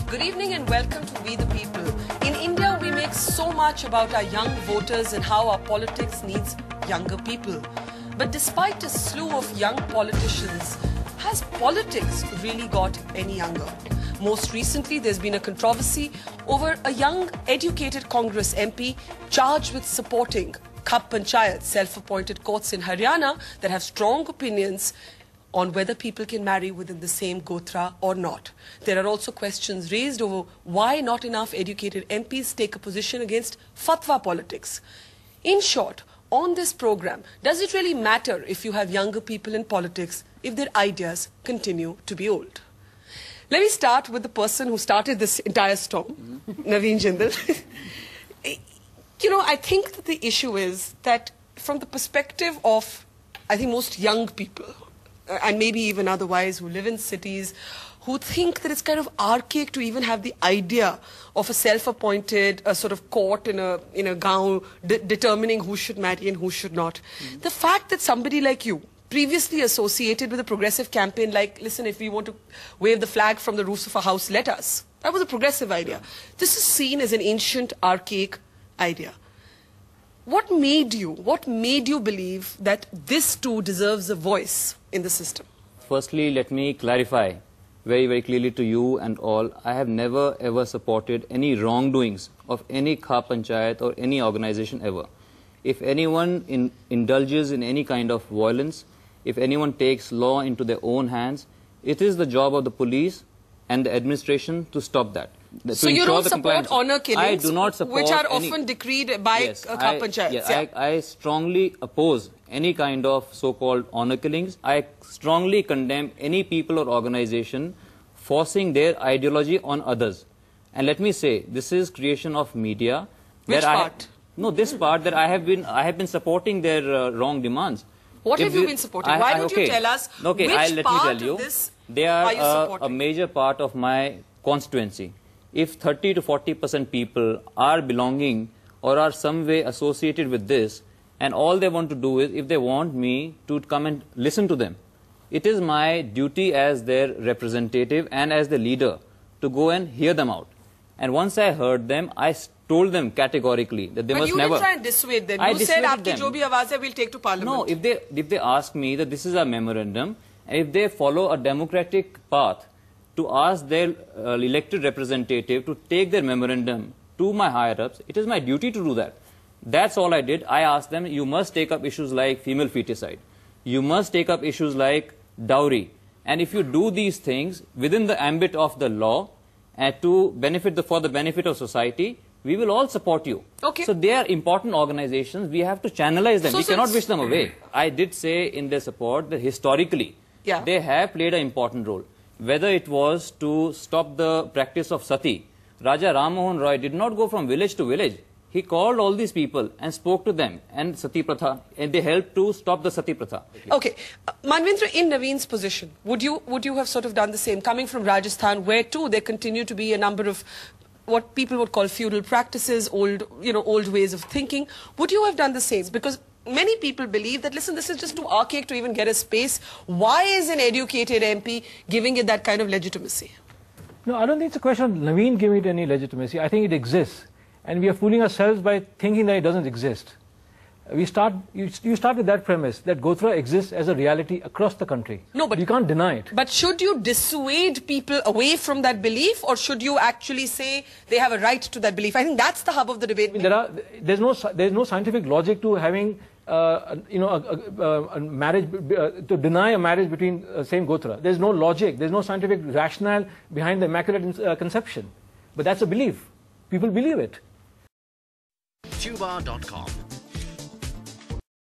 Good evening and welcome to We the People. In India, we make so much about our young voters and how our politics needs younger people. But despite a slew of young politicians, has politics really got any younger? Most recently, there's been a controversy over a young, educated Congress MP charged with supporting Khap panchayats, self-appointed courts in Haryana that have strong opinions on whether people can marry within the same gotra or not. There are also questions raised over why not enough educated MPs take a position against fatwa politics. In short, on this program, does it really matter if you have younger people in politics if their ideas continue to be old? Let me start with the person who started this entire storm, Naveen Jindal. You know, I think that the issue is that from the perspective of, I think, most young people, and maybe even otherwise who live in cities, who think that it's kind of archaic to even have the idea of a self-appointed sort of court in a gaon determining who should marry and who should not. The fact that somebody like you, previously associated with a progressive campaign like, listen, if we want to wave the flag from the roofs of a house, let us. That was a progressive idea. This is seen as an ancient, archaic idea. What made you believe that this too deserves a voice in the system? Firstly, let me clarify very, very clearly to you and all, I have never ever supported any wrongdoings of any Khap panchayat or any organization ever. If anyone indulges in any kind of violence, if anyone takes law into their own hands, it is the job of the police and the administration to stop that. So you don't support honor killings, I do not support which are often decreed by Khap panchayats? Yes, I strongly oppose any kind of so-called honor killings. I strongly condemn any people or organization forcing their ideology on others. And let me say, this is creation of media. Which part? No, this part that I have been supporting their wrong demands. What have you been supporting? Why don't you tell us which part of this they are a major part of my constituency. If 30 to 40% people are belonging or are some way associated with this, and all they want to do is, if they want me to come and listen to them, it is my duty as their representative and as the leader to go and hear them out. And once I heard them, I told them categorically that they must never... But you didn't try and dissuade them. You said, "Aapki jo bhi awaaz hai, we'll take to parliament." No, if they ask me that this is a memorandum, and if they follow a democratic path to ask their elected representative to take their memorandum to my higher-ups, it is my duty to do that. That's all I did. I asked them, you must take up issues like female feticide. You must take up issues like dowry. And if you do these things within the ambit of the law and for the benefit of society, we will all support you. Okay. So they are important organizations. We have to channelize them. We cannot wish them away. I did say in their support that historically, they have played an important role. Whether it was to stop the practice of sati, Raja Ram Mohan Roy did not go from village to village. He called all these people and spoke to them and sati pratha, and they helped to stop the sati pratha. Okay, Manvendra, in Naveen's position, would you have sort of done the same? Coming from Rajasthan, where too there continue to be a number of what people would call feudal practices, old ways of thinking. Would you have done the same? Because many people believe that, listen, this is just too archaic to even get a space. Why is an educated MP giving it that kind of legitimacy? No, I don't think it's a question of Naveen giving it any legitimacy. I think it exists. And we are fooling ourselves by thinking that it doesn't exist. You start with that premise, that Gotra exists as a reality across the country. No, but you can't deny it. But should you dissuade people away from that belief, or should you actually say they have a right to that belief? I think that's the hub of the debate. I mean, there's no scientific logic to having a marriage, to deny a marriage between same Gotra. There's no logic, there's no scientific rationale behind the Immaculate Conception. But that's a belief. People believe it. Tuba.com